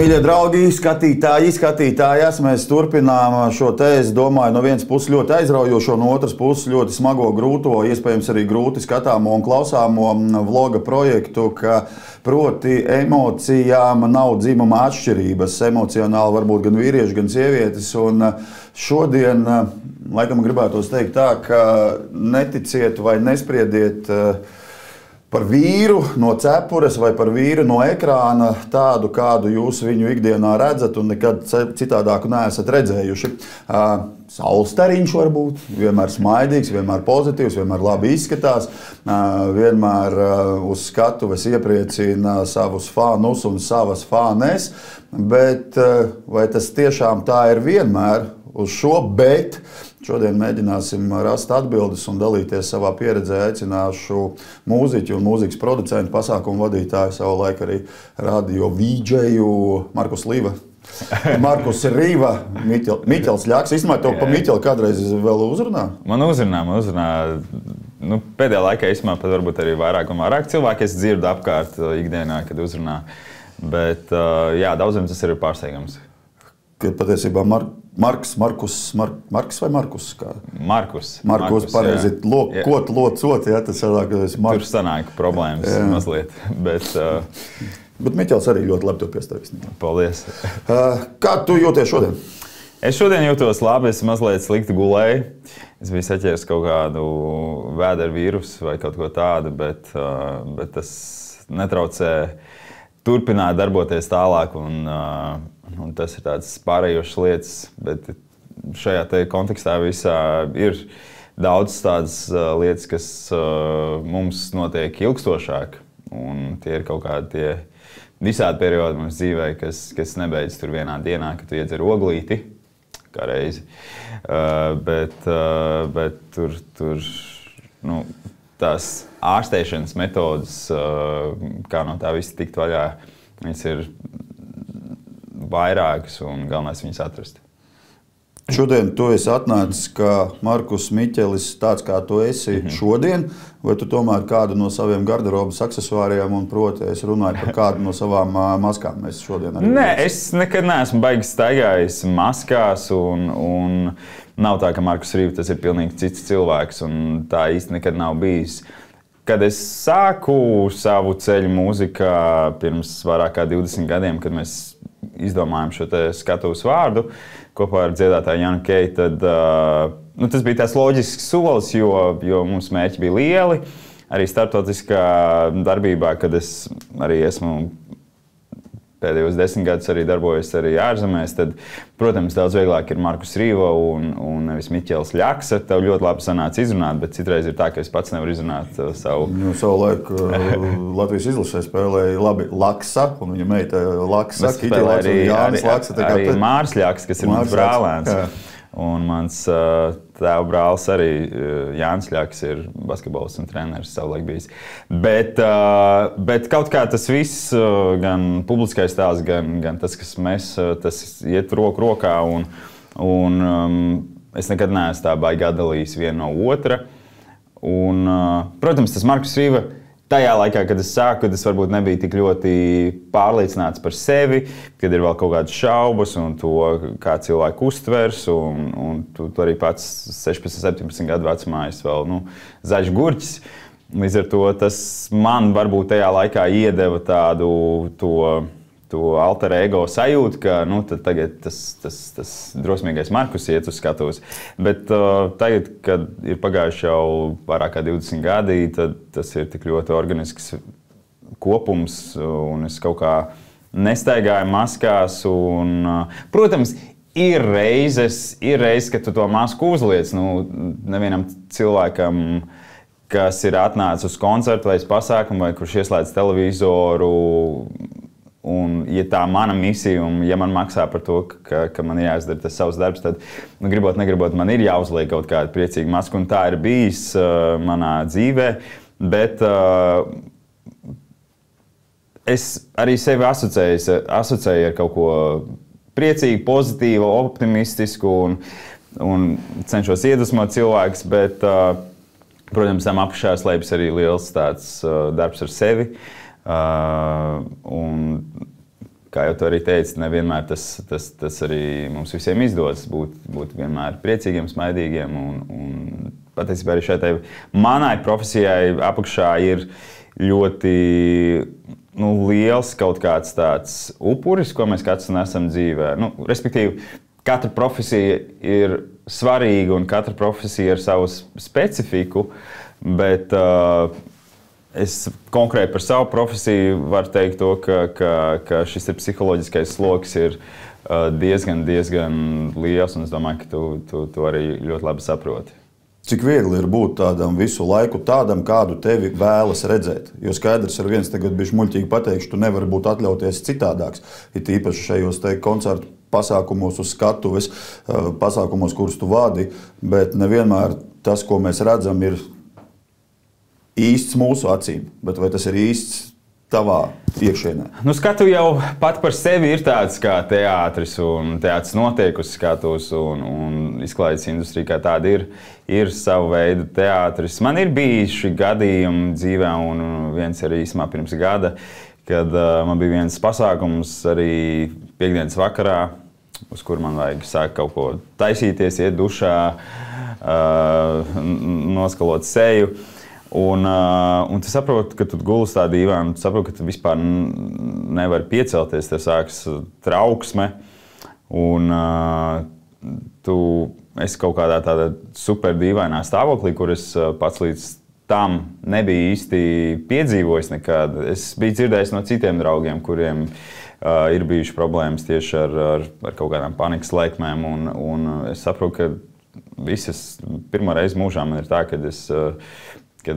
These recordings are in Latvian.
Mīļie draugi, skatītājas, mēs turpinām šo te, es domāju, no vienas puses ļoti aizraujošo, no otras puses ļoti smago, grūto, iespējams arī grūti skatāmo un klausāmo vloga projektu, ka proti emocijām nav dzimuma atšķirības. Emocionāli varbūt gan vīrieši, gan sievietes. Un šodien, laikam gribētos teikt tā, ka neticiet vai nespriediet par vīru no cepures vai par vīru no ekrāna, tādu, kādu jūs viņu ikdienā redzat un nekad citādāku neesat redzējuši. Saulstariņš var būt, vienmēr smaidīgs, vienmēr pozitīvs, vienmēr labi izskatās, vienmēr uz skatuves iepriecina savus fānus un savas fānēs, bet vai tas tiešām tā ir vienmēr uz šo, bet šodien mēģināsim rast atbildes un dalīties savā pieredzē. Aicināšu mūziķu un mūzikas producentu, pasākumu vadītāju, savulaik arī radio VJu Markus Līva. Markus Rīva, Miķels Ļaks. Īstenībā tev pa Miķeli kādreiz vēl uzrunā? Man uzrunā. Nu, pēdējā laikā īstenībā pat varbūt arī vairāk un vairāk cilvēki es dzirdu apkārt ikdienā, kad uzrunā. Bet jā, daudziem tas ir pārsteigums. Kad patiesībā Marks vai Markus? Markus, pareizi. Locot, jā, tas sanāk, ka es Markus. Tur sanāk problēmas mazliet, bet Miķels arī ļoti labi tev piestāvis. Paldies. Kā tu jūties šodien? Es šodien jūtos labi, es mazliet slikti gulēju. Es biju saķēris kaut kādu vēderu vīrusu vai kaut ko tādu, bet tas netraucē turpināt darboties tālāk. Un tas ir tāds pārējošs lietas, bet šajā te kontekstā visā ir daudz tādas lietas, kas mums notiek ilgstošāk. Un tie ir kaut kādi tie visādi periodi mums dzīvē, kas nebeidz tur vienā dienā, kad tu iedzer oglīti kā reizi. Bet tur nu, tās ārstēšanas metodas, kā no tā visa tikt vaļā, viņas ir vairākas un galvenais viņas atrast. Šodien tu esi atnācis kā Markus Miķelis, tāds kā tu esi šodien, vai tu tomēr kādu no saviem garderobas aksesuāriem, un proti es runāju par kādu no savām maskām? Mēs šodien arī Nē, es nekad neesmu baigi staigājis maskās, un nav tā, ka Markus Rīva tas ir pilnīgi cits cilvēks, un tā īsti nekad nav bijis. Kad es sāku savu ceļu mūzikā pirms vairāk kā 20 gadiem, kad mēs izdomājām šo te skatuves vārdu kopā ar dziedātāju Janu Keju, tad tas bija tās loģisks solis, jo mums mērķi bija lieli. Arī starptautiskā darbībā, kad es arī esmu pēdējos 10 gadus arī darbojos arī ārzemēs, tad, protams, daudz vieglāk ir Markus Rīva un nevis Miķels Ļaks. Tev ļoti labi sanāca izrunāt, bet citreiz ir tā, ka es pats nevaru izrunāt savu. Savulaik Latvijas izlasē spēlēja labi Laksa, un viņa meita Laksa, Kiti Laksa un Jānis Laksa. Arī Mārs Ļaks, kas ir mans brālēns. Un mans tēva brālis arī Jānis Ļaks ir basketbolists un treneris savulaik bijis. Bet kaut kā tas viss, gan publiskais stāsts, gan tas, kas tas iet roku rokā. Un es nekad neesmu tā baigi atdalījis vienu no otra. Un, protams, tas Markus Rīva tajā laikā, kad es sāku, kad es varbūt nebiju tik ļoti pārliecināts par sevi, kad ir vēl kaut kādas šaubas un to, kā cilvēku uztvers, un tu arī pats 16, 17 gadu vecumā esi vēl zaļš gurķis. Līdz ar to tas man varbūt tajā laikā iedeva tādu to alter ego sajūtu, ka tad tagad tas drosmīgais Markus iet uz skatuves. Bet tagad, kad ir pagājuši jau vairāk kā 20 gadi, tad tas ir tik ļoti organisks kopums, un es kaut kā nestaigāju maskās. Protams, ir reizes, kad tu to masku uzliec. Nevienam cilvēkam, kas ir atnācis uz koncertu vai pasākumu, vai kurš ieslēdz televizoru, un, ja tā mana misija, un ja man maksā par to, ka man jāizdara tas savs darbs, tad, negribot, man ir jāuzliek kaut kāda priecīga maska, un tā ir bijis manā dzīvē. Bet es arī sevi asociēju ar kaut ko priecīgu, pozitīvu, optimistisku, un cenšos iedvesmot cilvēkus, bet, protams, tam apakšā slēpjas arī liels tāds darbs ar sevi. Un kā jau tu arī teici, nevienmēr tas arī mums visiem izdodas būt vienmēr priecīgiem, smaidīgiem. Un patiesībā arī šai manai profesijai apakšā ir ļoti liels kaut kāds tāds upuris, ko mēs katrs nesam dzīvē. Respektīvi, katra profesija ir svarīga un katra profesija ir savu specifiku, bet es konkrēti par savu profesiju varu teikt to, ka šis psiholoģiskais sloks ir diezgan liels, un es domāju, ka tu arī ļoti labi saproti. Cik viegli ir būt tādam visu laiku, tādam, kādu tevi vēlas redzēt? Jo skaidrs ir viens, tagad bišķi muļķīgi pateikšu, tu nevari būt atļauties citādāks. Ir īpaši šajos koncertu pasākumos uz skatuves, pasākumos, kurus tu vadi, bet nevienmēr tas, ko mēs redzam, ir īsts mūsu acīm. Bet vai tas ir īsts tavā iekšienē? Skatu jau pat par sevi ir tāds kā teātris, un teātris notiek uz skatuves, un izklaides industrija kā tāda ir sava veida teātris. Man ir bijuši gadījumi dzīvē, un viens arī īsumā pirms gada, kad man bija viens pasākums arī piekdienas vakarā, uz kuru man vajag sākt kaut ko taisīties, iet dušā, noskalot seju. Un tu saproti, ka tu guli uz tā dīvāna, tu saproti, ka tu vispār nevari piecelties, tev sākas trauksme, un tu esi kaut kādā tādā super dīvainā stāvoklī, kur es pats līdz tam nebiju īsti piedzīvojis nekad. Es biju dzirdējis no citiem draugiem, kuriem ir bijušas problēmas tieši ar kaut kādām panikas laikmēm, un es saprotu, ka visas pirmo reizi mūžā man ir tā, kad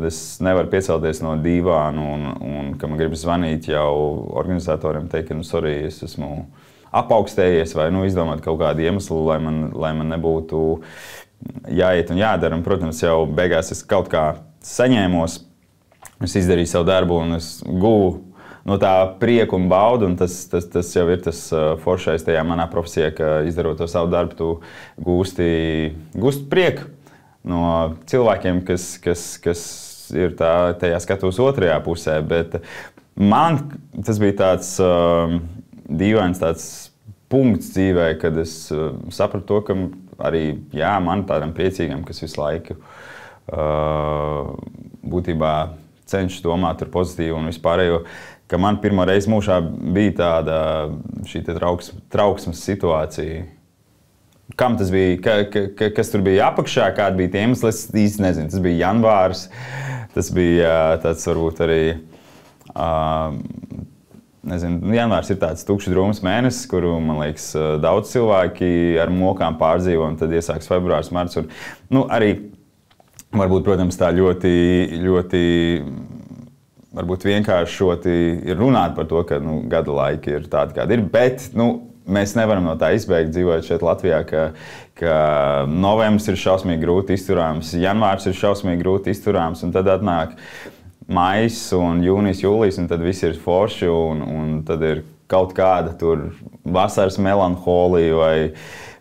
es nevaru piecelties no dīvāna un ka man gribas zvanīt jau organizatoriem, teikt, ka, sorry, es esmu apaugstējies vai izdomāt kaut kādu iemeslu, lai man nebūtu jāiet un jādara. Un, protams, jau beigās es kaut kā saņēmos, es izdarīju savu darbu un es guvu no tā prieku un baudu, un tas jau ir tas foršais tajā manā profesijā, ka izdarot to savu darbu, tu gūsti prieku no cilvēkiem, kas ir tajā skatuves otrajā pusē. Bet man tas bija tāds dīvains tāds punkts dzīvē, kad es sapratu to, ka arī man tādam priecīgam, kas visu laiku būtībā cenšas domāt par pozitīvu un vispārējo, ka man pirmo reizi mūžā bija tāda šī trauksmes situācija. Kam tas bija, kas tur bija apakšā, kādi bija tie iemesli, es īsti nezinu. Tas bija janvārs, tas bija tāds varbūt arī, janvārs ir tāds tukšs drūms mēnesis, kuru, man liekas, daudz cilvēki ar mokām pārdzīvo, un tad iesāks februārs, marts. Un, arī varbūt, protams, tā ļoti varbūt vienkāršoti ir runāt par to, ka gada laiki ir tādi, kādi ir, bet, mēs nevaram no tā izbēgt, dzīvojot šeit Latvijā, ka novembris ir šausmīgi grūti izturāms, janvārs ir šausmīgi grūti izturāms, un tad atnāk maijs un jūnijas, jūlijas, un tad viss ir forši, un tad ir kaut kāda tur vasaras melanholija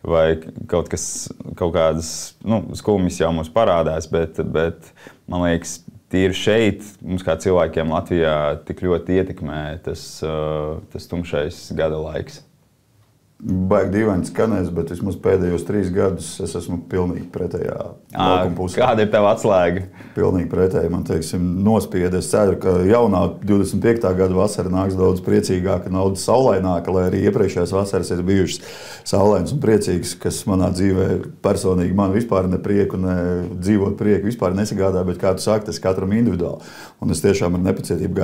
vai kaut kādas skumjas jau mums parādās, bet man liekas, tīri šeit mums kā cilvēkiem Latvijā tik ļoti ietekmē tas tumšais gada laiks. Baigi dīvaini skanēs, bet vismaz pēdējos 3 gadus es esmu pilnīgi pretējā laukuma pusē. Kāda ir tava atslēga? Pilnīgi pretēji, man teiksim, nospieda. Es ceru, ka jaunā 25. gada vasara nāks daudz priecīgāka, daudz saulaināka, lai arī iepriekšējās vasaras ir bijušas saulainas un priecīgas, kas manā dzīvē personīgi man vispār ne prieku, ne dzīvot prieku vispār nesagādā, bet kā tu saki, tas katram individuāli. Un es tiešām ar nepacietību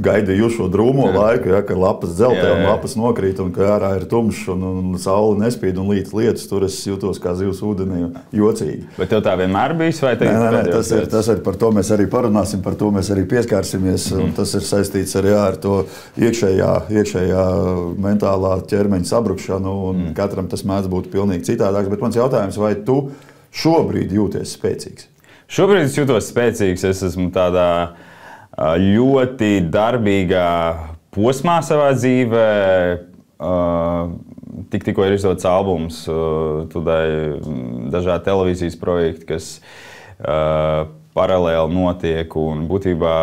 gaidīju šo drūmo laiku, ka lapas dzeltē un lapas nokrīt un ka ārā ir tumšs un saule nespīd un lietas, tur es jūtos kā zivs ūdenī jocīgi. Bet tev tā vienmēr bijis? Vai nē, tas ir par to mēs arī parunāsim, par to mēs arī pieskārsimies. Un tas ir saistīts arī ar to iekšējā mentālā ķermeņa sabrukšanu, un katram tas mēdz būt pilnīgi citādāks. Bet mans jautājums, vai tu šobrīd jūties spēcīgs? Šobrīd es jūtos spēcīgs. Es esmu tādā ļoti darbīgā posmā savā dzīvē. Tikko ir izdots albums, dažādi televīzijas projekti, kas paralēli notiek. Un būtībā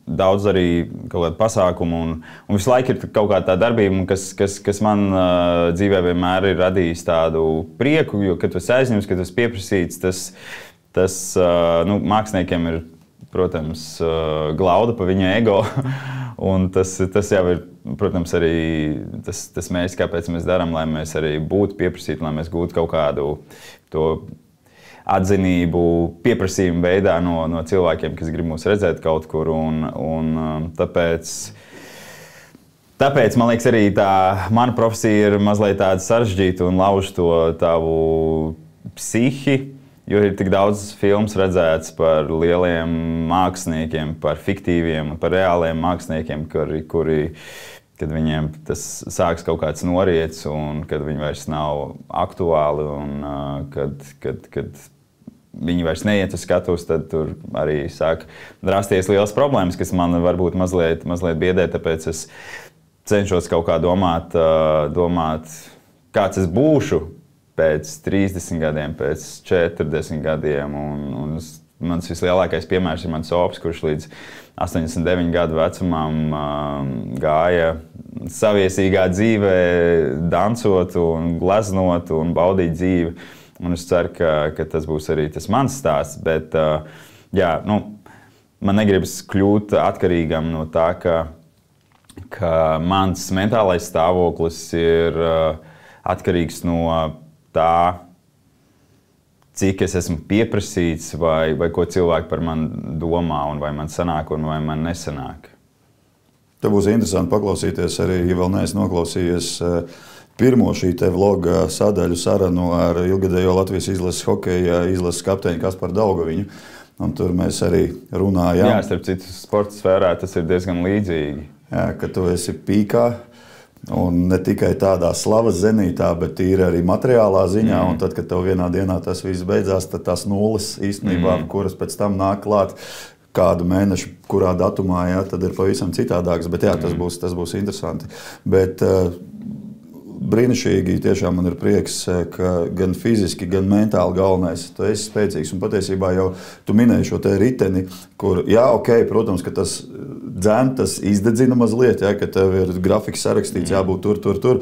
daudz arī kaut kādu pasākumu, un visu laiku ir kaut kāda tā darbība, kas man dzīvē vienmēr ir radījis tādu prieku, jo, kad tu esi aizņemts, kad tu esi pieprasīts, tas māksliniekiem ir, protams, glauda pa viņa ego, un tas jau ir, protams, arī tas mērķis, kāpēc mēs darām, lai mēs arī būtu pieprasīti, lai mēs gūtu kaut kādu to atzinību, pieprasījumu veidā no cilvēkiem, kas grib mūs redzēt kaut kur. Tāpēc, man liekas, arī tā mana profesija ir mazliet tāda sarežģīta un lauž to tavu psihi, jo ir tik daudz filmas redzēts par lieliem māksliniekiem, par fiktīviem, par reāliem māksliniekiem, kuri kad viņiem tas sāks kaut kāds noriets, un kad viņi vairs nav aktuāli, un kad viņi vairs neiet uz skatuves, tad tur arī sāk rasties liels problēmas, kas man varbūt mazliet biedē, tāpēc es cenšos kaut kā domāt, kāds es būšu pēc 30 gadiem, pēc 40 gadiem, un mans vislielākais piemērs ir mans ops, kurš līdz 89 gadu vecumam gāja saviesīgā dzīvē, dancot un gleznot un baudīt dzīvi. Un es ceru, ka tas būs arī tas mans stāsts, bet man negribas kļūt atkarīgam no tā, ka mans mentālais stāvoklis ir atkarīgs no tā, cik es esmu pieprasīts, vai ko cilvēki par mani domā, un vai man sanāk, un vai man nesanāk. Te būs interesanti paklausīties arī, ja vēl neesi noklausījies pirmo šī te vloga sadaļu sarunu ar ilgadējo Latvijas izlases hokeja izlases kapteini Kasparu Daugaviņu. Un tur mēs arī runājām. Jā, starp citu, sporta sfērā tas ir diezgan līdzīgi. Jā, ka tu esi pīkā. Un ne tikai tādā slavas zenītā, bet ir arī materiālā ziņā. Un tad, kad tev vienā dienā tas viss beidzās, tad tās nulles īstenībā, kuras pēc tam nāk klāt kādu mēnešu, kurā datumā, jā, tad ir pavisam citādāks. Bet jā, tas būs interesanti. Bet brīnišķīgi, tiešām man ir prieks, ka gan fiziski, gan mentāli galvenais tu esi spēcīgs. Un patiesībā jau tu minēji šo te riteni, kur, jā, ok, protams, ka tas dzēntas izdedzina mazliet, ja, ka tev ir grafiks sarakstīts, jābūt tur.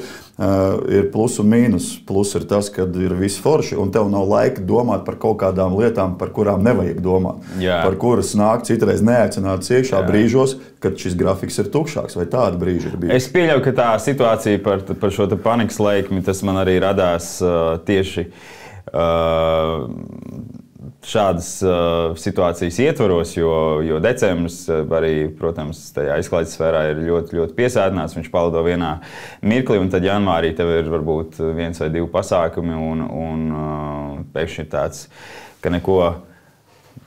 Ir plus un mīnus. Plus ir tas, kad ir viss forši, un tev nav laika domāt par kaut kādām lietām, par kurām nevajag domāt. Jā. Par kuras nāk citreiz neaicināts iekšā brīžos, kad šis grafiks ir tukšāks, vai tādi brīži ir bijuši? Es pieļauju, ka tā situācija par šo panikas laikmi, tas man arī radās tieši šādas situācijas ietvaros, jo decembris arī, protams, tajā izklaides sfērā ir ļoti, ļoti piesātināts. Viņš palido vienā mirklī, un tad janvārī tev ir varbūt 1 vai 2 pasākumi, un pēkšņi ir tāds, ka neko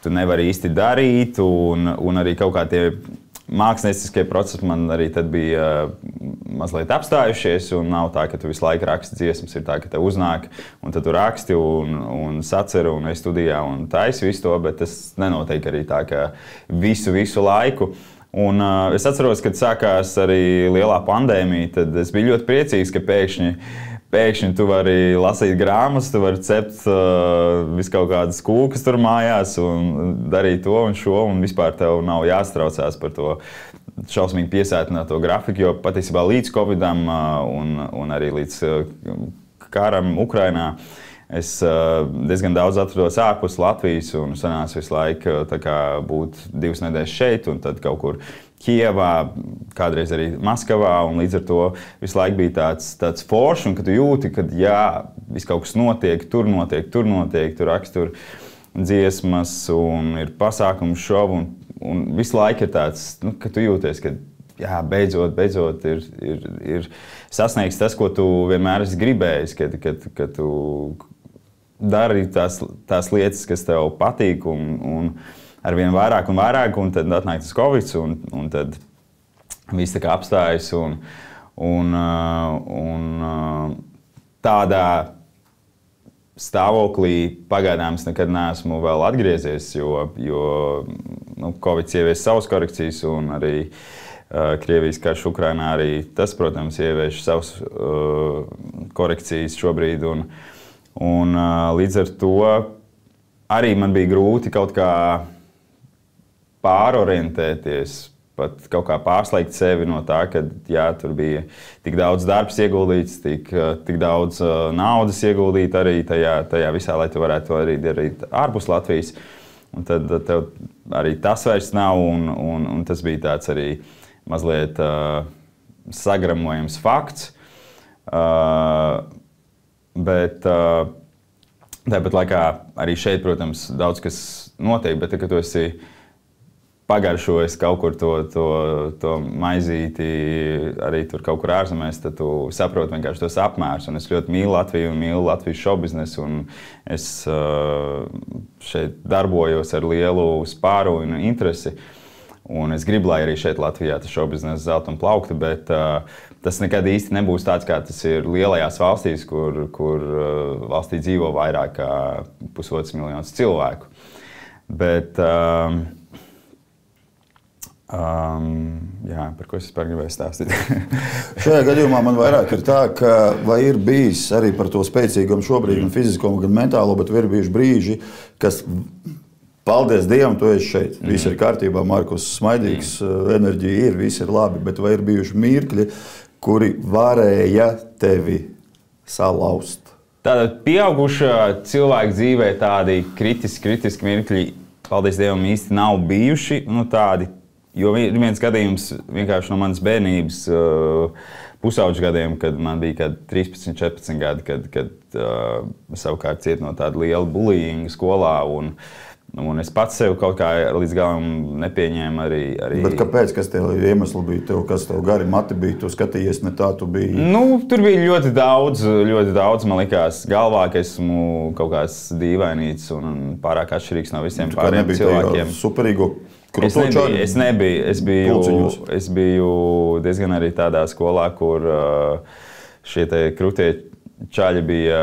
tu nevari īsti darīt, un arī kaut kā tie mākslinieckie procesi man arī tad bija mazliet apstājušies, un nav tā, ka tu visu laiku raksti dziesmas, ir tā, ka tev uznāk, un tad tu raksti un saceri, un ej studijā, un taisi visu to, bet tas nenotiek arī tā, ka visu laiku. Un es atceros, kad sākās arī lielā pandēmija, tad es biju ļoti priecīgs, ka pēkšņi tu vari lasīt grāmatas, tu vari cept visu kaut kādas kūkas tur mājās un darīt to un šo, un vispār tev nav jāstraucās par to šausmīgi piesātināto grafiku, jo patiesībā līdz Covidam un arī līdz karam Ukrainā es diezgan daudz atrodos ārpus Latvijas, un sanāca visu laiku būt 2 nedēļas šeit, un tad kaut kur Kijevā, kādreiz arī Maskavā, un līdz ar to visu laiku bija tāds foršs, un kad tu jūti, ka jā, viss kaut kas notiek, tur raksti tur dziesmas, un ir pasākums, šovu, un visu laiku ir tāds, ka tu jūties, ka jā, beidzot ir sasniegts tas, ko tu vienmēr esi gribējis, ka tu dari tās lietas, kas tev patīk, un arvien vairāk, un tad atnāk tas Covid, un tad viss tā kā apstājas, un tādā stāvoklī pagaidām es nekad neesmu vēl atgriezies, jo Covid ievies savas korekcijas, un arī Krievijas karš Ukrainā arī tas, protams, ievieš savas korekcijas šobrīd, un līdz ar to arī man bija grūti kaut kā pārorientēties pat kaut kā pārslēgt sevi no tā, ka jā, tur bija tik daudz darbs ieguldīts, tik daudz naudas ieguldīt arī tajā visā, lai tu varētu to arī darīt ārpus Latvijas. Un tad tev arī tas vairs nav, un tas bija tāds arī mazliet sagramojams fakts. Bet tāpat laikā arī šeit, protams, daudz kas notiek, bet kad tu esi pagaršojis kaut kur to maizīti, arī tur kaut kur ārzemēs, tad tu saproti vienkārši tos apmērus. Un es ļoti mīlu Latviju un mīlu Latvijas šovbiznesu, un es šeit darbojos ar lielu spāru un interesi. Un es gribu, lai arī šeit Latvijā tas šovbizness zelta un plauktu, bet tas nekad īsti nebūs tāds, kā tas ir lielajās valstīs, kur valstī dzīvo vairāk kā 1,5 miljonus cilvēku. Bet, jā, par ko es vispār gribēju stāstīt? Šajā gadījumā man vairāk ir tā, ka vai ir bijis arī par to spēcīgumu šobrīd, gan fizisko, gan mentālo, bet ir bijuši brīži, kas... Paldies Dievam, tu esi šeit. Viss ir kārtībā, Markus smaidīgs, enerģija ir, viss ir labi, bet vai ir bijuši mirkļi, kuri varēja tevi salauzt? Tātad pieaugušā cilvēka dzīvē tādi kritiski mirkļi, paldies Dievam, īsti nav bijuši. Nu, tādi, jo ir viens gadījums vienkārši no manas bērnības pusauģu gadiem, kad man bija kad 13, 14 gadi, kad savukārt ciet no tāda liela bullyinga skolā. Un es pats sev kaut kā līdz galam nepieņēmu arī... Bet kāpēc? Kas tev iemesli bija? Kas tev gari mati bija? Tu skatījies, ne tā tu biji? Nu, tur bija ļoti daudz. Man likās galvā, ka esmu kaut kāds dīvainīts un pārāk atšķirīgs no visiem pārējiem cilvēkiem. Superīgo krutočāri? Es nebiju. Es biju diezgan arī tādā skolā, kur šie te krutie čaļi bija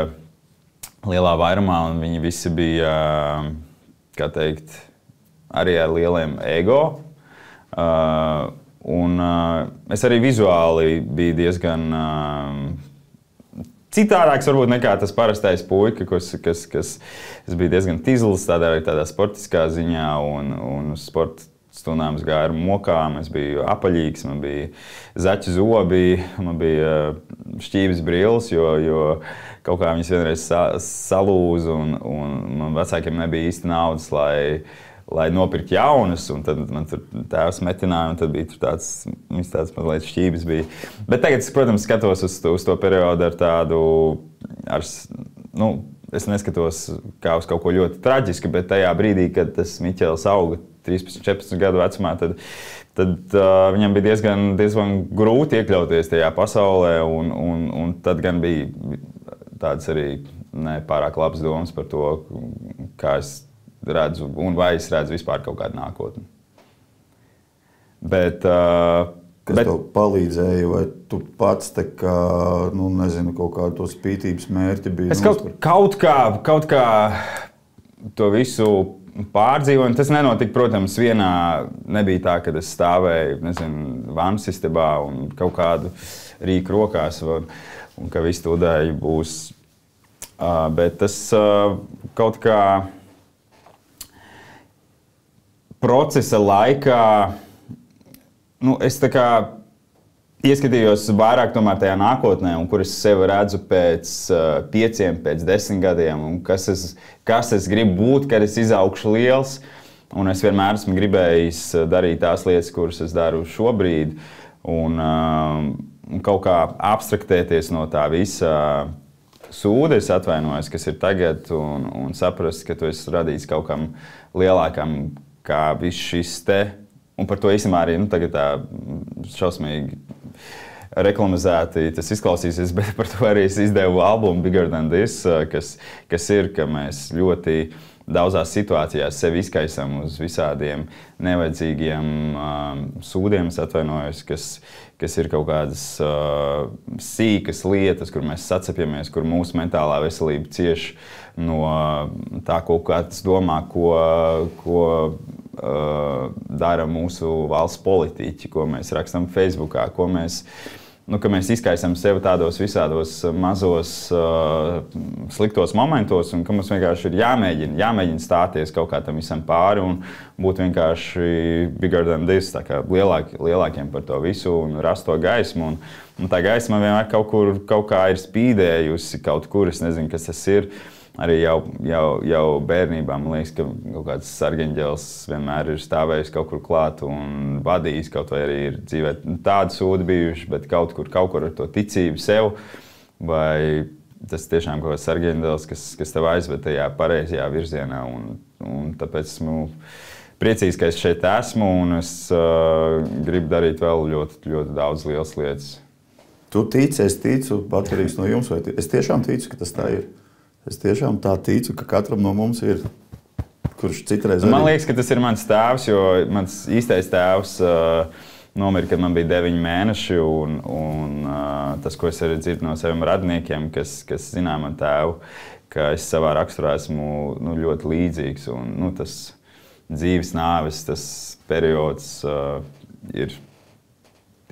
lielā vairumā, un viņi visi bija... kā teikt, arī ar lieliem ego. Es arī vizuāli biju diezgan citādāks varbūt nekā tas parastais puika, kas bija diezgan tizls tādā sportiskā ziņā un sporta stundām es gāju ar mokām, es biju apaļīgs, man bija zaķu zobi, man bija šķības brilles, jo kaut kā viņas vienreiz salūza un man vecākiem nebija īsti naudas, lai nopirkt jaunas, un tad man tur tēvs metināja, un tad bija tur tāds mazliet šķības bija. Bet tagad, protams, skatos uz to periodu ar tādu, es neskatos kā uz kaut ko ļoti traģisku, bet tajā brīdī, kad tas Miķels auga 13, 14 gadu vecumā, tad viņam bija diezgan grūti iekļauties tajā pasaulē, un tad gan bija tādas arī nepārāk labas domas par to, kā es redzu, un vai es redzu vispār kaut kādu nākotni. Kas tev palīdzēja, vai tu pats kaut kādu to spītības mērķi bija? Es kaut kā to visu pārdzīvoju, un tas nenotika, protams, vienā, nebija tā, kad es stāvēju, vannas istabā un kaut kādu rīku rokās, un ka viss tūdēļ būs. Bet tas kaut kā procesa laikā, es tā kā ieskatījos vairāk tomēr tajā nākotnē, un kur es sevi redzu pēc 5, pēc 10 gadiem, un kas es gribu būt, kad es izaugšu liels. Un es vienmēr esmu gribējis darīt tās lietas, kuras es daru šobrīd, un kaut kā abstraktēties no tā visa sūda, es atvainojos, kas ir tagad, un saprast, ka tu esi radījis kaut kam lielākam, kā viss šis te. Un par to īstenībā arī tagad tā šausmīgi reklamizēti tas izklausīsies, bet par to arī es izdevu albumu Bigger Than This, kas ir, ka mēs ļoti daudzās situācijās sevi izkaisam uz visādiem nevajadzīgiem sūdiem, es atvainojos, kas ir kaut kādas sīkas lietas, kur mēs sacepjamies, kur mūsu mentālā veselība cieš no tā, ko kāds domā, ko dara mūsu valsts politiķi, ko mēs rakstam Facebookā, ko mēs ka mēs izkaisam sevi tādos visādos mazos sliktos momentos, un ka mums vienkārši ir jāmēģina stāties kaut kā tam visam pāri un būt vienkārši bigger than this, tā kā lielākiem par to visu un rast to gaismu. Un tā gaisma vienmēr kaut kā ir spīdējusi kaut kur, es nezinu, kas tas ir. Arī jau bērnībā man liekas, ka kaut kāds sargeņģelis vienmēr ir stāvējis kaut kur klāt un vadījis, kaut vai arī ir dzīvē tādi sūdi bijuši, bet kaut kur ar to ticību sev, vai tas tiešām kaut kāds sargeņģelis, kas tev aizved tajā pareizajā virzienā, un tāpēc esmu priecīgs, ka es šeit esmu, un es gribu darīt vēl ļoti, ļoti daudz lielas lietas. Tu tici, es ticu, atkarīgs no jums, vai es tiešām ticu, ka tas tā ir. Es tiešām tā ticu, ka katram no mums ir, kurš citreiz arī... Man liekas, ka tas ir mans tēvs, jo mans īstais tēvs nomira, kad man bija 9 mēneši, un tas, ko es arī dzirdu no saviem radiniekiem, kas zinām man tēvu, ka es savā raksturā esmu ļoti līdzīgs, un tas dzīves nāves, tas periods ir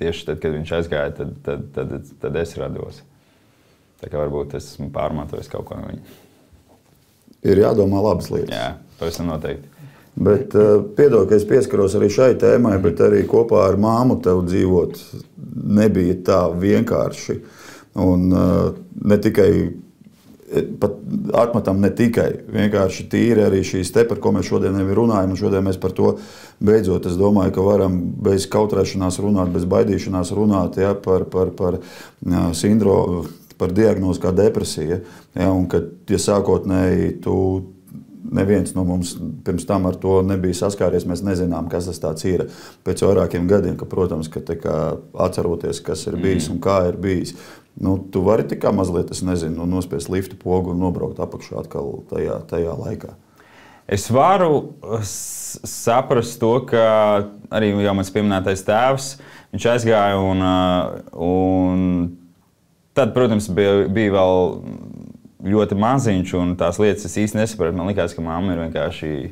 tieši tad, kad viņš aizgāja, tad es rados. Tā kā varbūt es esmu pārmantojis kaut ko no viņa. Ir jādomā labas lietas. Jā, pavisam noteikti. Bet piedod, ka es pieskaros arī šai tēmai, bet arī kopā ar māmu tev dzīvot nebija tā vienkārši. Un ne tikai, pat atmetam ne tikai, vienkārši tīri arī šīs te, par ko mēs šodien runājam, un šodien mēs par to beidzot, es domāju, ka varam bez kautrēšanās runāt, bez baidīšanās runāt, ja, par sindromu, par diagnozi kā depresija, ja, un ka sākotnēji neviens no mums pirms tam ar to nebija saskāries, mēs nezinām, kas tas tāds ir pēc vairākiem gadiem, ka, protams, ka atceroties, kas ir bijis un kā ir bijis. Tu vari tikai mazliet, es nezinu, nospiest lifta pogu un nobraukt apakšā atkal tajā laikā. Es varu saprast to, ka arī jau mans pieminētais tēvs, viņš aizgāja un tad, protams, bija vēl ļoti maziņš, un tās lietas es īsti nesapratu. Man likās, ka mamma ir vienkārši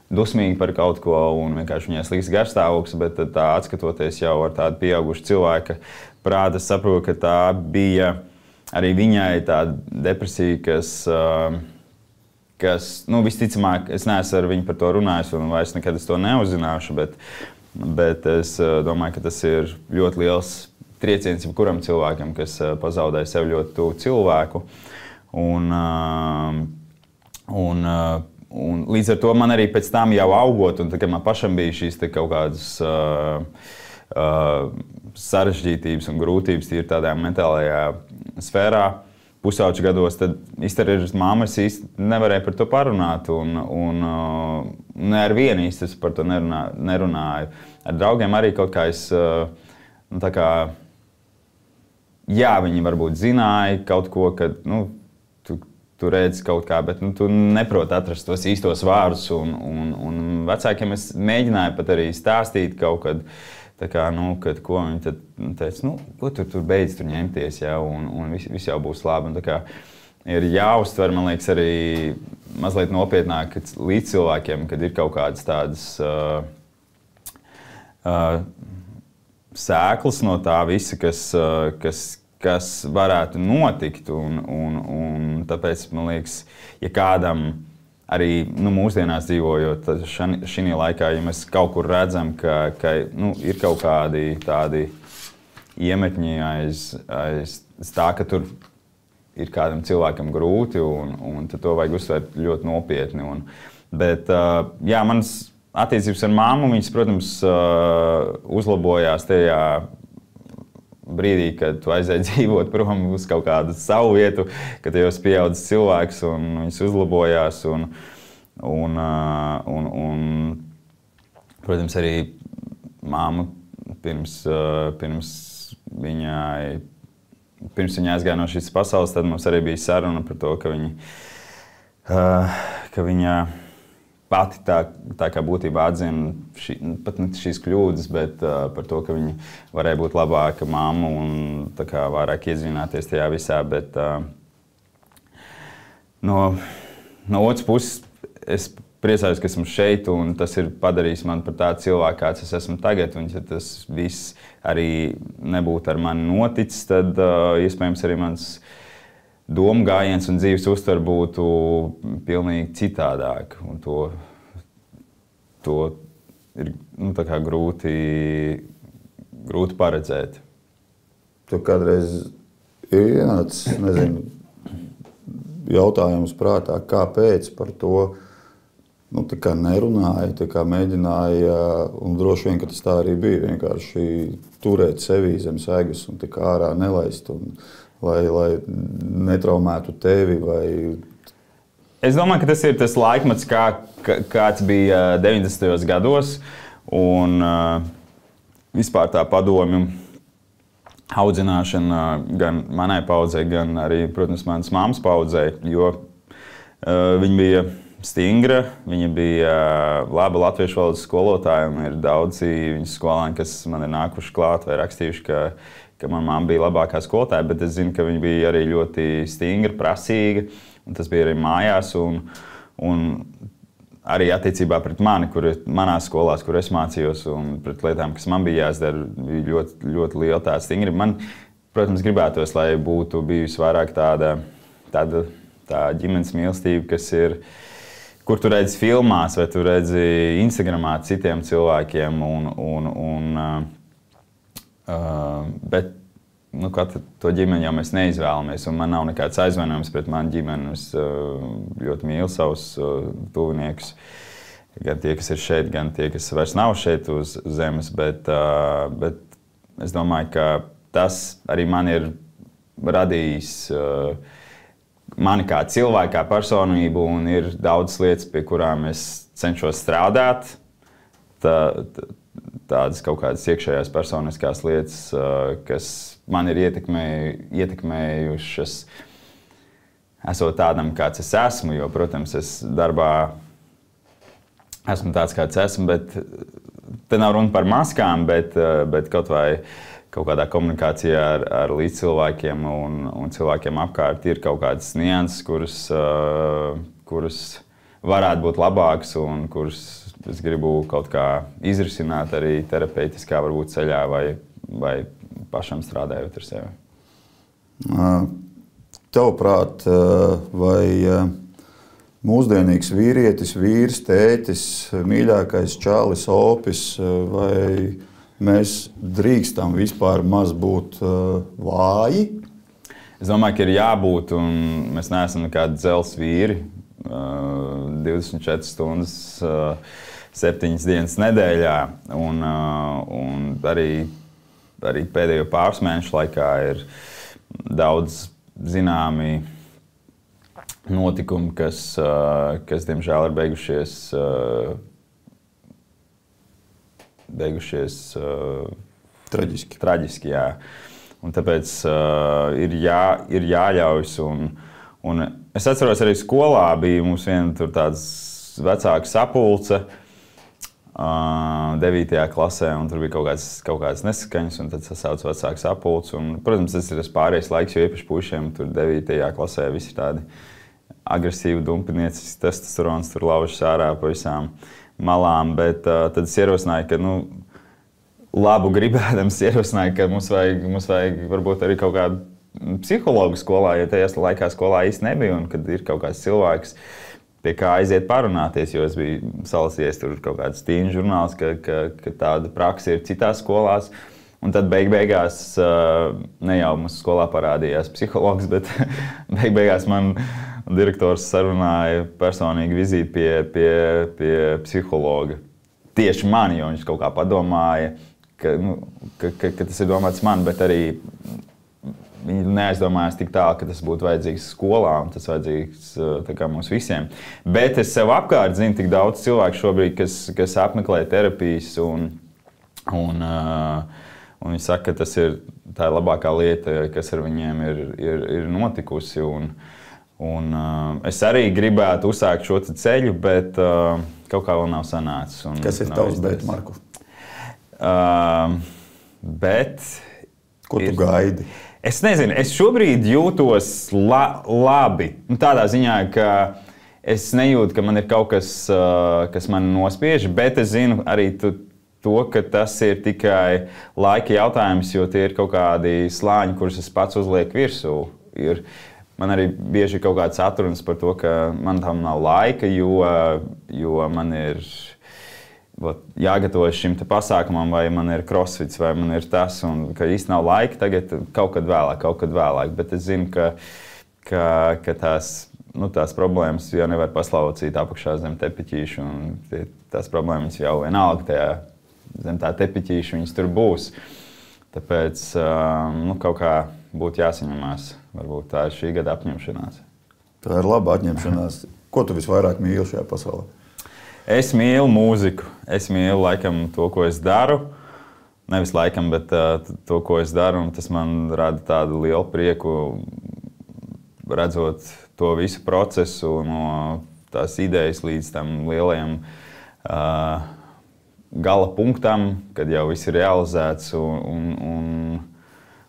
dusmīga par kaut ko, un vienkārši viņai slikts garstāvoklis, bet tā atskatoties jau ar tādu pieaugušu cilvēka prātu, es saprotu, ka tā bija arī viņai tāda depresija, kas visticamāk, es neesmu ar viņu par to runājis, un vairs nekad es to neuzzināšu, bet es domāju, ka tas ir ļoti liels trieciens jebkuram cilvēkam, kas pazaudēja sev ļoti tuvu cilvēku. Un līdz ar to man arī pēc tam jau augot, un kad man pašam bija šīs kaut kādas sarežģītības un grūtības tīri tādā mentālajā sfērā, pusauģu gados, tad īstenībā ar mammu es īsti nevarēju par to parunāt, un ne ar vienu īsti es par to nerunāju. Ar draugiem arī kaut kā es, tā kā, jā, viņi varbūt zināja kaut ko, ka tu redzi kaut kā, bet tu neproti atrast tos īstos vārdus. Un vecākiem es mēģināju pat arī stāstīt kaut kad, kad ko viņi tad teica, ko tur beidz tur ņemties, ja, un viss jau būs labi. Ir jāuztver, man liekas, arī mazliet nopietnāk līdz cilvēkiem, kad ir kaut kādas tādas sēklas no tā visa, kas varētu notikt. Un tāpēc, man liekas, ja kādam arī mūsdienās dzīvojot šī laikā, ja mēs kaut kur redzam, ka ir kaut kādi tādi iemetņi aiz tā, ka tur ir kādam cilvēkam grūti, un to vajag uztvert ļoti nopietni. Bet, jā, manas attiecības ar mammu, viņas, protams, uzlabojās tajā brīdī, kad tu aizēji dzīvot prom uz kaut kādu savu vietu, kad tu jau esi pieaudzis cilvēks, un viņas uzlabojās. Protams, arī mamma pirms viņa aizgāja no šīs pasaules, tad mums arī bija saruna par to, ka viņa pati tā kā būtībā atzina pat ne šīs kļūdas, bet par to, ka viņa varēja būt labāka mamma un tā kā vairāk iedziļināties tajā visā. Bet no otras puses, es priecājos, ka esmu šeit, un tas ir padarījis mani par tādu cilvēku, kāds es esmu tagad. Un, ja tas viss arī nebūtu ar mani noticis, tad iespējams arī mans domu gājiens un dzīves uztvere būtu pilnīgi citādāk. Un to ir tā kā grūti paredzēt. Tu kādreiz ir ienācis, nezinu, jautājums prātā, kāpēc par to tā kā nerunāja, tā kā mēģināja, un droši vien, ka tas tā arī bija, vienkārši turēt sevī zem segas un tā kā ārā nelaist, lai netraumētu tevi vai... Es domāju, ka tas ir tas laikmets, kāds bija 90. gados, un vispār tā padomju audzināšana gan manai paudzei, gan arī, protams, manas mammas paudzei, jo viņa bija stingra, viņa bija laba latviešu valodas skolotāja, un ir daudzi viņas skolēni, kas man ir nākuši klāt vai rakstījuši, ka mana mamma bija labākā skolotāja, bet es zinu, ka viņa bija arī ļoti stingra, prasīga, un tas bija arī mājās, un arī attiecībā pret mani, manās skolās, kur es mācījos, un pret lietām, kas man bija jāizdara, bija ļoti, ļoti liela tāda stingra. Man, protams, gribētos, lai būtu bijusi vairāk tāda ģimenes mīlestība, kas ir, kur tu redzi filmās, vai tu redzi Instagramā citiem cilvēkiem, bet katru to ģimeni jau mēs neizvēlamies, un man nav nekāds aizvainojums pret manu ģimeni. Es ļoti mīlu savus tuviniekus, gan tie, kas ir šeit, gan tie, kas vairs nav šeit uz zemes, bet es domāju, ka tas arī man ir radījis mani kā cilvēku, kā personību, un ir daudzas lietas, pie kurām es cenšos strādāt. Tādas kaut kādas iekšējās personiskās lietas, kas man ir ietekmējušas, esot tādam, kāds es esmu, jo, protams, es darbā esmu tāds, kāds esmu, bet te nav runa par maskām, bet kaut vai kaut kādā komunikācijā ar līdzcilvēkiem un cilvēkiem apkārt ir kaut kādas nianses, kuras varētu būt labākas un kuras es gribu kaut kā izrisināt arī terapeitiskā varbūt ceļā vai pašam strādājot ar sevi. Tavuprāt, vai mūsdienīgs vīrietis, vīrs, tētis, mīļākais čalis, opis, vai mēs drīkstam vispār maz būt vāji? Es domāju, ka ir jābūt, un mēs neesam nekādi dzels vīri. 24 stundas, 7 dienas nedēļā, un arī pēdējo pāris mēnešu laikā ir daudz zināmi notikumi, kas diemžēl ir beigušies traģiski, jā. Un tāpēc ir jāļaujas. Un es atceros, arī skolā bija mums viena tāds vecāka sapulce 9. klasē, un tur bija kaut kādas nesaskaņas, un tad sasauca vecāku sapulci. Un, protams, tas ir tas pārējais laiks, jo īpaši pušiem tur 9. klasē visi tādi agresīvi dumpiniecis, testosterons tur laužas ārā pa visām malām, bet tad es ierosināju, ka, labu gribēdams ierosināju, ka mums vajag varbūt arī kaut kādu psihologu skolā, jo tajā laikā skolā īsti nebija, un kad ir kaut kāds cilvēks, pie kā aiziet parunāties, jo es biju salasījies tur kaut kāds tīņu žurnāls, ka tāda praksa ir citās skolās, un tad beigās ne jau mums skolā parādījās psihologs, bet beigās man direktors sarunāja personīgi vizīti pie psihologa. Tieši mani, jo viņš kaut kā padomāja, ka tas ir domāts man, bet arī viņi neaizdomājās tik tālu, ka tas būtu vajadzīgs skolā un tas vajadzīgs mums visiem. Bet es sev apkārt zinu tik daudz cilvēku šobrīd, kas apmeklē terapijas un viņi saka, ka tā ir labākā lieta, kas ar viņiem ir notikusi. Un es arī gribētu uzsākt šo ceļu, bet kaut kā vēl nav sanācis. Kas ir tavs bet, Marku? Ko tu gaidi? Es nezinu, es šobrīd jūtos labi. Tādā ziņā, ka es nejūtu, ka man ir kaut kas, kas man nospiež, bet es zinu arī to, ka tas ir tikai laika jautājums, jo tie ir kaut kādi slāņi, kurus es pats uzlieku virsū. Man arī bieži ir kaut kāds atrunas par to, ka man tam nav laika, jo man ir jāgatavojas šim pasākumam, vai man ir crossfits, vai man ir tas, un ka īsti nav laika tagad kaut kad vēlāk. Bet es zinu, ka tās problēmas jau nevar paslaukcīt apakšā zem tepiķīša, un tās problēmas jau vienalga tajā zem tā tepiķīša, viņas tur būs. Tāpēc kaut kā būtu jāsaņemās. Varbūt tā ir šī gada apņemšanās. Tā ir laba apņemšanās. Ko tu visvairāk mīli šajā pasaulē? Es mīlu mūziku. Es mīlu laikam to, ko es daru. Nevis laikam, bet to, ko es daru. Un tas man rada tādu lielu prieku, redzot to visu procesu no tās idejas līdz tam lielajam gala punktam, kad jau viss ir realizēts.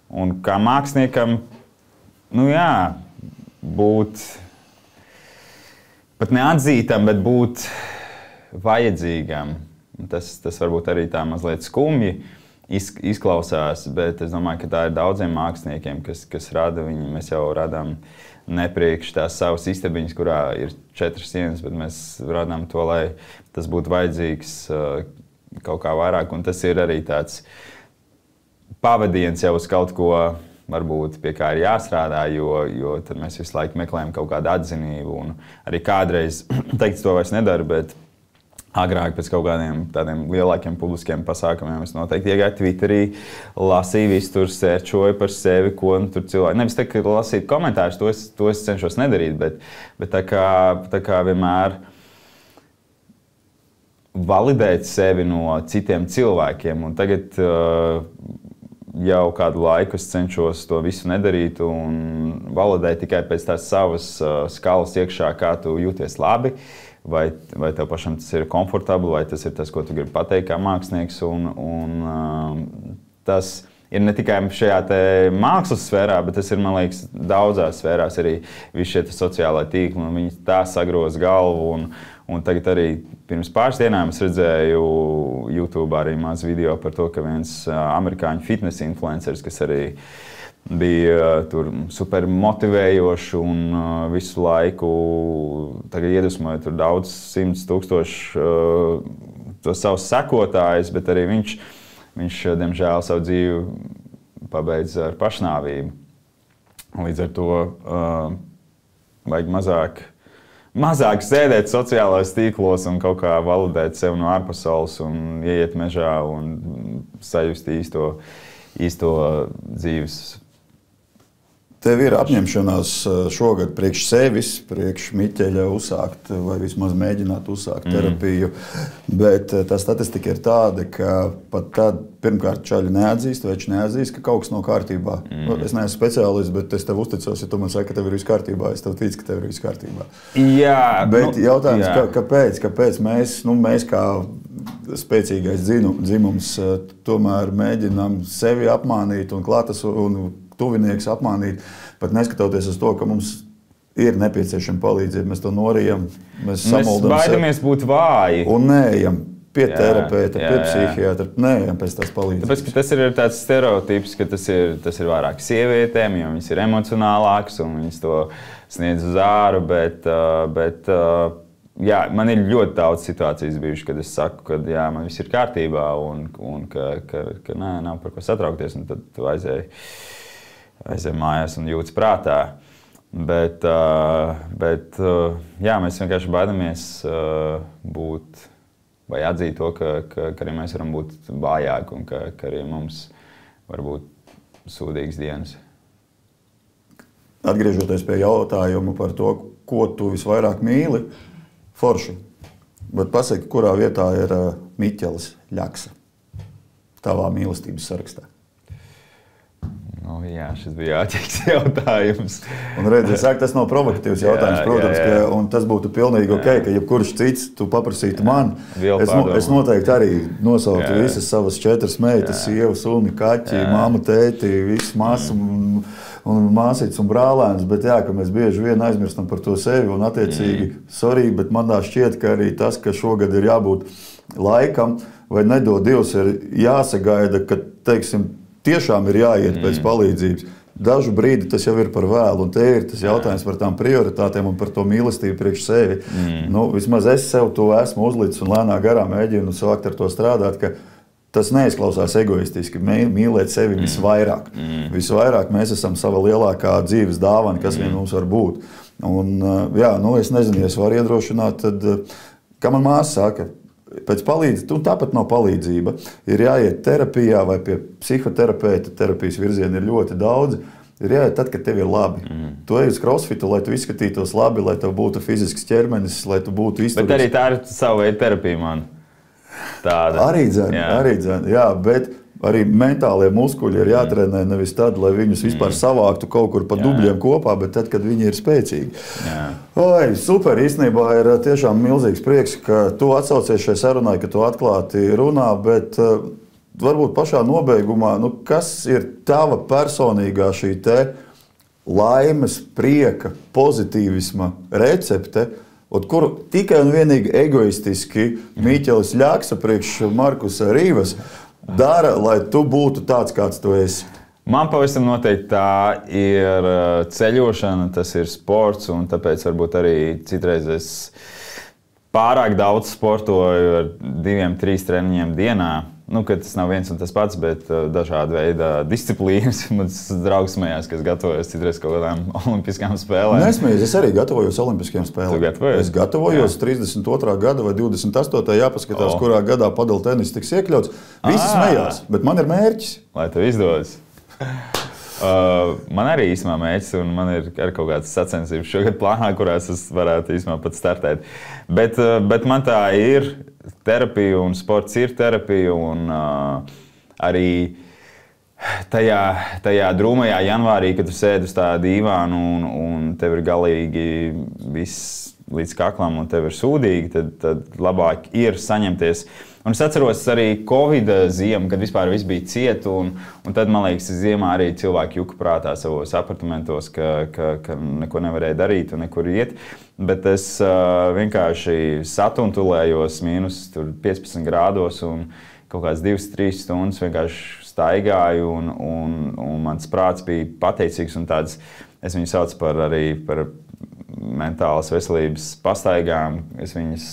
Un kā māksliniekam, būt pat neatzītam, bet būt vajadzīgam. Tas varbūt arī tā mazliet skumji izklausās, bet es domāju, ka tā ir daudziem māksliniekiem, kas rada viņu. Mēs jau radām nepriekš tās savas istabiņas, kurā ir 4 sienas, bet mēs radām to, lai tas būtu vajadzīgs kaut kā vairāk. Un tas ir arī tāds pavadiens jau uz kaut ko, varbūt pie kā ir jāstrādā, jo tad mēs visu laiku meklējam kaut kādu atzinību. Un arī kādreiz, teikt, to vairs nedaru, bet agrāk pēc kaut kādiem tādiem lielākiem publiskiem pasākumiem es noteikti iegāju Twitterī, lasīju visu tur, sērčoju par sevi, ko tur cilvēki. Nevis tā, ka lasīt komentārus, to es cenšos nedarīt, bet tā kā vienmēr validēt sevi no citiem cilvēkiem. Un tagad jau kādu laiku es cenšos to visu nedarīt un validēt tikai pēc tās savas skalas iekšā, kā tu jūties labi, vai tev pašam tas ir komfortabli, vai tas ir tas, ko tu gribi pateikt kā mākslinieks. Tas ir ne tikai šajā mākslas sfērā, bet tas ir, man liekas, daudzās sfērās arī visi šie sociālai tīkli, un viņi tā sagroz galvu. Un tagad arī pirms pāris dienām es redzēju YouTube arī maz video par to, ka viens amerikāņu fitness influenceris, kas arī bija tur super motivējoši un visu laiku iedvesmoja tur daudz 100,000 tos savus sekotājus, bet arī viņš diemžēl savu dzīvi pabeidz ar pašnāvību. Līdz ar to vajag mazāk sēdēt sociālajos tīklos un kaut kā validēt sevi no ārpasaules un ieiet mežā un sajust īsto dzīves. Tev ir apņemšanās šogad priekš sevis, priekš Miķeļa uzsākt vai vismaz mēģināt uzsākt terapiju, bet tā statistika ir tāda, ka pat tad pirmkārt čaļi neatzīst, veči neatzīst, ka kaut kas nav kārtībā. Es neesmu speciālists, bet es tev uzticos, ja tu man saki, ka tev ir viss kārtībā, es tev ticu, ka tev ir viss kārtībā. Jā. Bet jautājums, kāpēc mēs kā spēcīgais dzimums tomēr mēģinām sevi apmānīt un un tuvinieks apmānīt, pat neskatoties uz to, ka mums ir nepieciešama palīdzība. Mēs to norijam, mēs samoldam baidamies būt vāji. Un neejam pie terapeita, pie psihiatra, neejam pēc tās palīdzības. Tāpēc, ka tas ir tāds stereotips, ka tas ir vairāk sievietēm, jo viņas ir emocionālākas un viņas to sniedz uz āru, bet jā, man ir ļoti daudz situācijas bijušas, kad es saku, ka jā, man viss ir kārtībā un ka nav par ko satraukties, un tad tu aizēji mājās un jūtas prātā. Bet jā, mēs vienkārši baidamies būt vai atzīt to, ka arī mēs varam būt vājāki un ka arī mums var būt sūdīgas dienas. Atgriežoties pie jautājuma par to, ko tu visvairāk mīli, forši. Bet pasaki, kurā vietā ir Miķelis Ļaksa tavā mīlestības sarakstā? Jā, šis bija āķīgs jautājums. Un redz, tas nav provokatīvs jautājums, protams, un tas būtu pilnīgi ok, ka jebkurš cits tu paprasītu man. Es noteikti arī nosauktu visas savas 4 meitas, sievu, suni, kaķi, mammu, tēti, visas māsas un māsītes un brālēns, bet ka mēs bieži vien aizmirstam par to sevi un attiecīgi, sorry, bet man šķiet, ka arī tas, ka šogad ir jābūt laikam, vai nedod Dievs, ir jāsagaida, ka, teiksim, tiešām ir jāiet pēc palīdzības. Dažu brīdi tas jau ir par vēlu, un te ir tas jautājums par tām prioritātēm un par to mīlestību priekš sevi. Vismaz es sev to esmu uzlicis un lēnā garā mēģinu sākt ar to strādāt, ka tas neizklausās egoistiski, mīlēt sevi visvairāk. Visvairāk mēs esam sava lielākā dzīves dāvana, kas vien mums var būt. Un, es nezinu, ja es varu iedrošināt, tad, kā man māsa saka, pēc palīdzības, un tāpat nav palīdzība, ir jāiet terapijā vai pie psihoterapeita, terapijas virzieni ir ļoti daudz, ir jāiet tad, kad tev ir labi. Tu ej uz crossfitu, lai tu izskatītos labi, lai tev būtu fizisks ķermenis, lai tu būtu izturīgs. Bet arī tā ir savu veidu terapija, man. Tāda. Arī dzēn, bet arī mentālie muskuļi ir jātrenē nevis tad, lai viņus vispār savāktu kaut kur pa dubļiem kopā, bet tad, kad viņi ir spēcīgi. Oi, super, īstenībā ir tiešām milzīgs prieks, ka tu atsaucies šai sarunai, ka tu atklāti runā, bet varbūt pašā nobeigumā, kas ir tava personīgā šī te laimes, prieka, pozitīvisma recepte, kuru tikai un vienīgi egoistiski Mīķelis Ļaksa priekš Markusa Rīvas dara, lai tu būtu tāds, kāds tu esi? Man pavisam noteikti tā ir ceļošana, tas ir sports, un tāpēc varbūt arī citreiz es pārāk daudz sportoju ar 2-3 treniņiem dienā. Kad tas nav viens un tas pats, bet dažāda veida disciplīnas. Mans draugs smējās, ka es gatavojos citreiz kaut kādām olimpiskām spēlēm. Nesmējies, es arī gatavojos olimpiskajām spēlēm. Tu gatavojies? Es gatavojos 32. gada vai 28. jāpaskatās, kurā gadā padala tenis tiks iekļauts. Visi smējās, bet man ir mērķis. Lai tev izdodas. Man arī īstenībā mērķis, un man ir arī kaut kādas sacensības šogad plānā, kurās es varētu īstenībā pat startēt. Bet man tā ir terapija, un sports ir terapija, un arī tajā drūmajā janvārī, kad tu sēdi uz tā dīvānu un tev ir galīgi viss līdz kaklam un tev ir sūdīgi, tad labāk ir saņemties. Un es atceros arī Covid ziemu, kad vispār viss bija ciet, un tad, man liekas, ziemā arī cilvēki juka prātā savos apartamentos, ka neko nevarēja darīt un nekur iet. Bet es vienkārši satuntulējos mīnus 15 grādos un kaut kāds 2-3 stundas vienkārši staigāju, un mans prāts bija pateicīgs un tāds, es viņu saucu par mentālas veselības pastaigām. Es viņas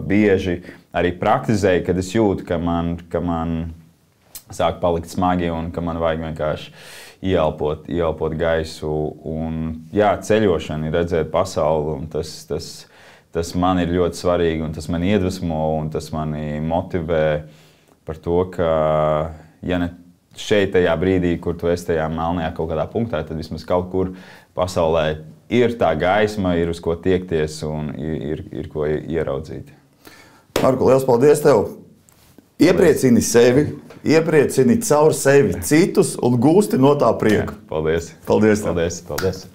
bieži arī praktizēju, kad es jūtu, ka man sāk palikt smagi un ka man vajag vienkārši ieelpot gaisu. Un, ceļošana ir redzēt pasauli, un tas man ir ļoti svarīgi, un tas man iedvesmo, un tas mani motivē par to, ka ja ne šeit tajā brīdī, kur tu esi tajā melnajā kaut kādā punktā, tad vismaz kaut kur pasaulē ir tā gaisma, ir uz ko tiekties un ir ko ieraudzīt. Marku, liels paldies tev! Iepriecini sevi, iepriecini caur sevi citus un gūsti no tā prieku. Paldies! Paldies! Paldies!